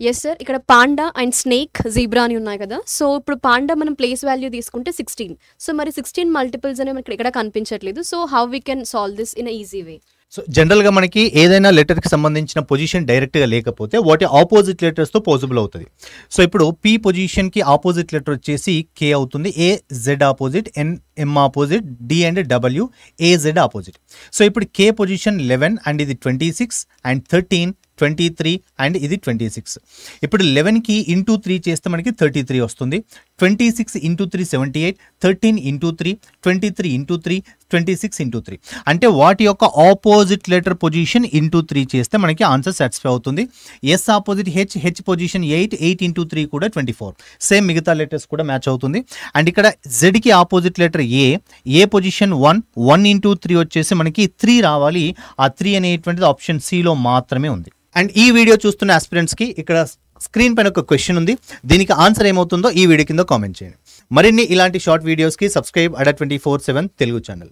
Yes sir. ఇక్కడ panda and snake, zebra అని ఉన్నాయి కదా! సో, ఇప్పుడు పాండా మనం ప్లేస్ వాల్యూ తీసుకుంటే 16. సో, మరి 16 మల్టిపుల్స్ అనేవి మనకి ఎక్కడ కనిపించట్లేదు. So, how we can solve this in a easy way? So జనరల్గా మనకి ఏదైనా లెటర్కి సంబంధించిన పొజిషన్ డైరెక్ట్గా లేకపోతే వాటి ఆపోజిట్ లెటర్స్తో పాసిబుల్ అవుతుంది. సో ఇప్పుడు పి పొజిషన్కి ఆపోజిట్ లెటర్ వచ్చేసి కే అవుతుంది. A Z opposite, N M opposite, D and W A Z opposite. So ఇప్పుడు కే పొజిషన్ 11 అండ్ ఇది 26 అండ్ 13, 23 అండ్ ఇది 26. ఇప్పుడు 11కి ఇంటూ 3 చేస్తే మనకి 33 వస్తుంది. 26 ఇంటూ 3 78, 13 ఇంటూ 3 23 ఇంటూ 3 26 ఇంటూ 3. అంటే వాటి యొక్క ఆపోజిట్ లెటర్ పొజిషన్ ఇంటూ 3 చేస్తే మనకి ఆన్సర్ సాటిస్ఫై అవుతుంది. S opposite H, H position 8, 8 into 3 కూడా 24. సేమ్ మిగతా లెటర్స్ కూడా మ్యాచ్ అవుతుంది. అండ్ ఇక్కడ జెడ్కి opposite letter A position 1, 1 into 3 వచ్చేసి మనకి 3 రావాలి. ఆ 3 అనేటువంటిది ఆప్షన్ సిలో మాత్రమే ఉంది. అండ్ ఈ వీడియో చూస్తున్న ఆస్పిరెంట్స్కి ఇక్కడ స్క్రీన్ పైన ఒక క్వశ్చన్ ఉంది. దీనికి ఆన్సర్ ఏమవుతుందో ఈ వీడియో కింద కామెంట్ చేయండి. మరిన్ని ఇలాంటి షార్ట్ వీడియోస్కి సబ్స్క్రైబ్ Adda 24/7 తెలుగు ఛానల్.